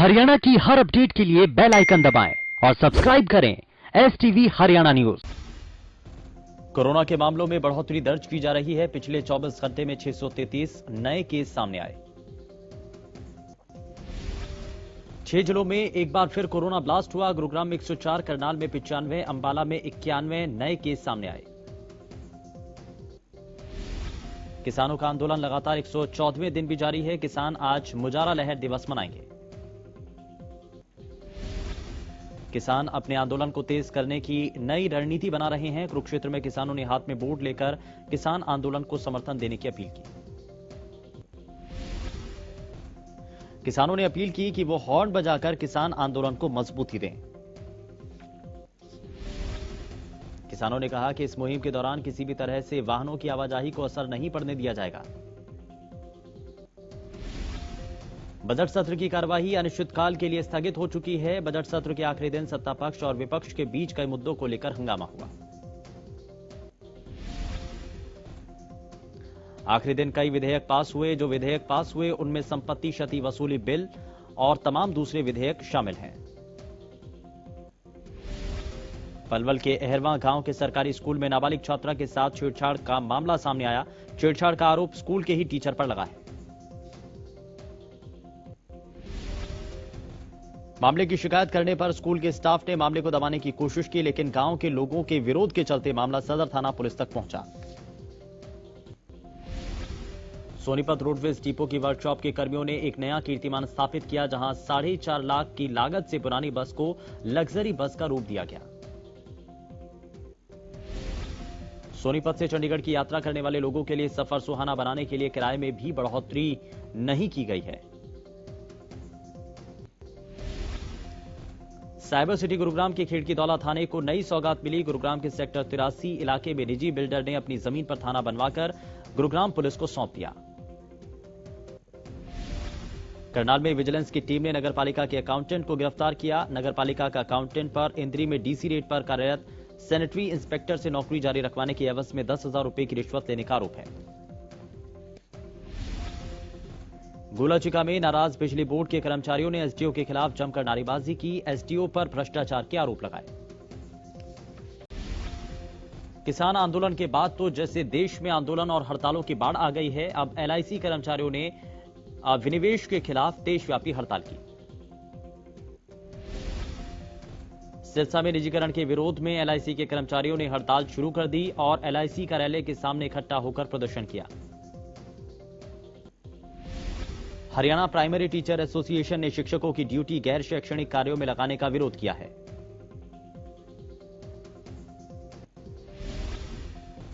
हरियाणा की हर अपडेट के लिए बेल आइकन दबाएं और सब्सक्राइब करें STV हरियाणा न्यूज। कोरोना के मामलों में बढ़ोतरी दर्ज की जा रही है। पिछले 24 घंटे में 633 नए केस सामने आए। 6 जिलों में एक बार फिर कोरोना ब्लास्ट हुआ। गुरुग्राम में 104, करनाल में 95, अंबाला में 91 नए केस सामने आए। किसानों का आंदोलन लगातार 114वें दिन भी जारी है। किसान आज मुजारा लहर दिवस मनाएंगे। किसान अपने आंदोलन को तेज करने की नई रणनीति बना रहे हैं। कुरुक्षेत्र में किसानों ने हाथ में बोर्ड लेकर किसान आंदोलन को समर्थन देने की अपील की। किसानों ने अपील की कि वो हॉर्न बजाकर किसान आंदोलन को मजबूती दें। किसानों ने कहा कि इस मुहिम के दौरान किसी भी तरह से वाहनों की आवाजाही को असर नहीं पड़ने दिया जाएगा। बजट सत्र की कार्यवाही अनिश्चितकाल के लिए स्थगित हो चुकी है। बजट सत्र के आखिरी दिन सत्ता पक्ष और विपक्ष के बीच कई मुद्दों को लेकर हंगामा हुआ। आखिरी दिन कई विधेयक पास हुए। जो विधेयक पास हुए उनमें संपत्ति क्षति वसूली बिल और तमाम दूसरे विधेयक शामिल हैं। पलवल के अहरवा गांव के सरकारी स्कूल में नाबालिग छात्रा के साथ छेड़छाड़ का मामला सामने आया। छेड़छाड़ का आरोप स्कूल के ही टीचर पर लगा है। मामले की शिकायत करने पर स्कूल के स्टाफ ने मामले को दबाने की कोशिश की, लेकिन गांव के लोगों के विरोध के चलते मामला सदर थाना पुलिस तक पहुंचा। सोनीपत रोडवेज डिपो की वर्कशॉप के कर्मियों ने एक नया कीर्तिमान स्थापित किया, जहां 4.5 लाख की लागत से पुरानी बस को लग्जरी बस का रूप दिया गया। सोनीपत से चंडीगढ़ की यात्रा करने वाले लोगों के लिए सफर सुहाना बनाने के लिए किराए में भी बढ़ोतरी नहीं की गई है। साइबर सिटी गुरुग्राम के खेड़कीदौला थाने को नई सौगात मिली। गुरुग्राम के सेक्टर 83 इलाके में निजी बिल्डर ने अपनी जमीन पर थाना बनवाकर गुरुग्राम पुलिस को सौंप दिया। करनाल में विजिलेंस की टीम ने नगरपालिका के अकाउंटेंट को गिरफ्तार किया। नगरपालिका का अकाउंटेंट पर इंद्री में डीसी रेट पर कार्यरत सैनिटरी इंस्पेक्टर से नौकरी जारी रखवाने की एवज में 10,000 रुपए की रिश्वत लेने का आरोप है। गोलाचिका में नाराज बिजली बोर्ड के कर्मचारियों ने एसडीओ के खिलाफ जमकर नारेबाजी की। एसडीओ पर भ्रष्टाचार के आरोप लगाए। किसान आंदोलन के बाद तो जैसे देश में आंदोलन और हड़तालों की बाढ़ आ गई है, अब LIC कर्मचारियों ने विनिवेश के खिलाफ देशव्यापी हड़ताल की। सिरसा में निजीकरण के विरोध में LIC के कर्मचारियों ने हड़ताल शुरू कर दी और LIC कार्यालय के सामने इकट्ठा होकर प्रदर्शन किया। हरियाणा प्राइमरी टीचर एसोसिएशन ने शिक्षकों की ड्यूटी गैर शैक्षणिक कार्यों में लगाने का विरोध किया है।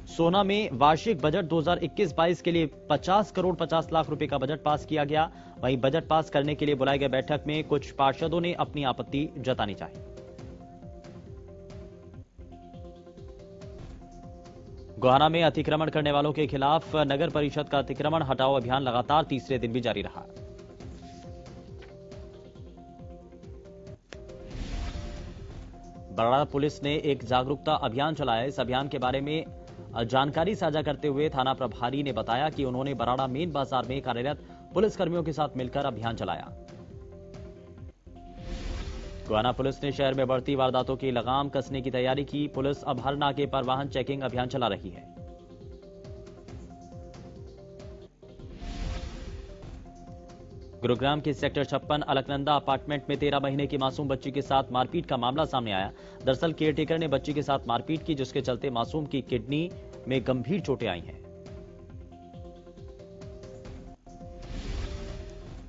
सोना में वार्षिक बजट 2021-22 के लिए 50 करोड़ 50 लाख रुपए का बजट पास किया गया। वहीं बजट पास करने के लिए बुलाए गए बैठक में कुछ पार्षदों ने अपनी आपत्ति जतानी चाहिए। गोहाना में अतिक्रमण करने वालों के खिलाफ नगर परिषद का अतिक्रमण हटाओ अभियान लगातार तीसरे दिन भी जारी रहा। बराड़ा पुलिस ने एक जागरूकता अभियान चलाया। इस अभियान के बारे में जानकारी साझा करते हुए थाना प्रभारी ने बताया कि उन्होंने बराड़ा मेन बाजार में कार्यरत पुलिसकर्मियों के साथ मिलकर अभियान चलाया। गोहाना पुलिस ने शहर में बढ़ती वारदातों की लगाम कसने की तैयारी की। पुलिस अब हर नाके पर वाहन चेकिंग अभियान चला रही है। गुरुग्राम के सेक्टर 56 अलकनंदा अपार्टमेंट में 13 महीने की मासूम बच्ची के साथ मारपीट का मामला सामने आया। दरअसल केयरटेकर ने बच्ची के साथ मारपीट की, जिसके चलते मासूम की किडनी में गंभीर चोटें आई हैं।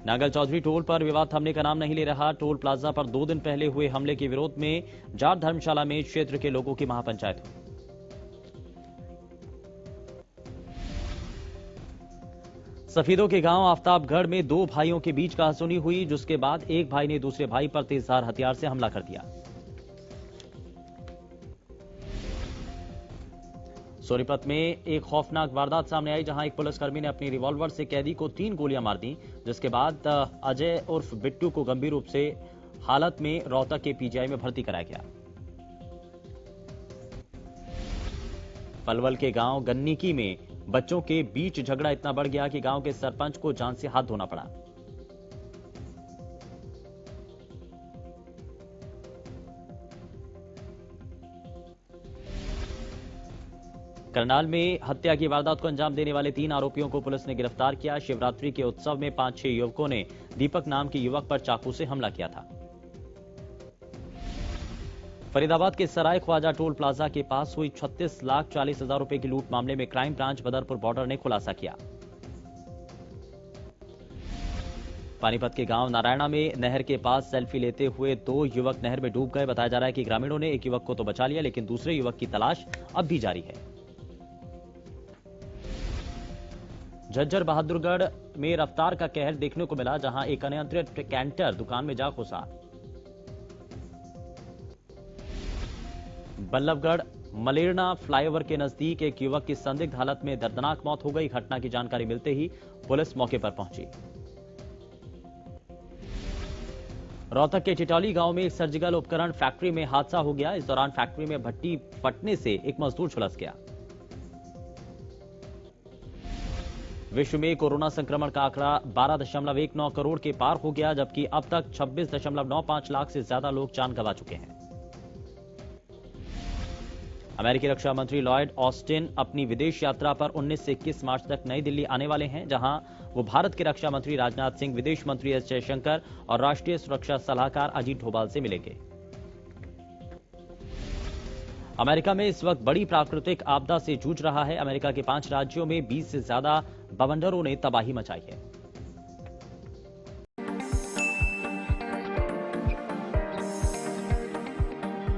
नागल चौधरी टोल पर विवाद थमने का नाम नहीं ले रहा। टोल प्लाजा पर 2 दिन पहले हुए हमले के विरोध में जाट धर्मशाला में क्षेत्र के लोगों की महापंचायत हुई। सफीदों के गांव आफ्ताबगढ़ में 2 भाइयों के बीच कहासुनी हुई, जिसके बाद एक भाई ने दूसरे भाई पर तेजधार हथियार से हमला कर दिया। सोनीपत में एक खौफनाक वारदात सामने आई, जहां एक पुलिसकर्मी ने अपनी रिवॉल्वर से कैदी को 3 गोलियां मार दी, जिसके बाद अजय उर्फ बिट्टू को गंभीर रूप से हालत में रोहतक के PGI में भर्ती कराया गया। पलवल के गांव गन्नीकी में बच्चों के बीच झगड़ा इतना बढ़ गया कि गांव के सरपंच को जान से हाथ धोना पड़ा। करनाल में हत्या की वारदात को अंजाम देने वाले 3 आरोपियों को पुलिस ने गिरफ्तार किया। शिवरात्रि के उत्सव में 5-6 युवकों ने दीपक नाम के युवक पर चाकू से हमला किया था। फरीदाबाद के सराय ख्वाजा टोल प्लाजा के पास हुई 36,40,000 रुपए की लूट मामले में क्राइम ब्रांच बदरपुर बॉर्डर ने खुलासा किया। पानीपत के गांव नारायणा में नहर के पास सेल्फी लेते हुए 2 युवक नहर में डूब गए। बताया जा रहा है कि ग्रामीणों ने एक युवक को तो बचा लिया, लेकिन दूसरे युवक की तलाश अब भी जारी है। झज्जर बहादुरगढ़ में रफ्तार का कहर देखने को मिला, जहां एक अनियंत्रित कैंटर दुकान में जा घुसा। बल्लभगढ़ मलेरना फ्लाईओवर के नजदीक एक युवक की संदिग्ध हालत में दर्दनाक मौत हो गई। घटना की जानकारी मिलते ही पुलिस मौके पर पहुंची। रोहतक के टिटौली गांव में एक सर्जिकल उपकरण फैक्ट्री में हादसा हो गया। इस दौरान फैक्ट्री में भट्टी फटने से एक मजदूर झुलस गया। विश्व में कोरोना संक्रमण का आंकड़ा 12.19 करोड़ के पार हो गया, जबकि अब तक 26.95 लाख से ज्यादा लोग जान गंवा चुके हैं। अमेरिकी रक्षा मंत्री लॉयड ऑस्टिन अपनी विदेश यात्रा पर 19 से 21 मार्च तक नई दिल्ली आने वाले हैं, जहां वो भारत के रक्षा मंत्री राजनाथ सिंह, विदेश मंत्री एस जयशंकर और राष्ट्रीय सुरक्षा सलाहकार अजीत डोभाल से मिलेंगे। अमेरिका में इस वक्त बड़ी प्राकृतिक आपदा से जूझ रहा है। अमेरिका के 5 राज्यों में 20 से ज्यादा बवंडरों ने तबाही मचाई है।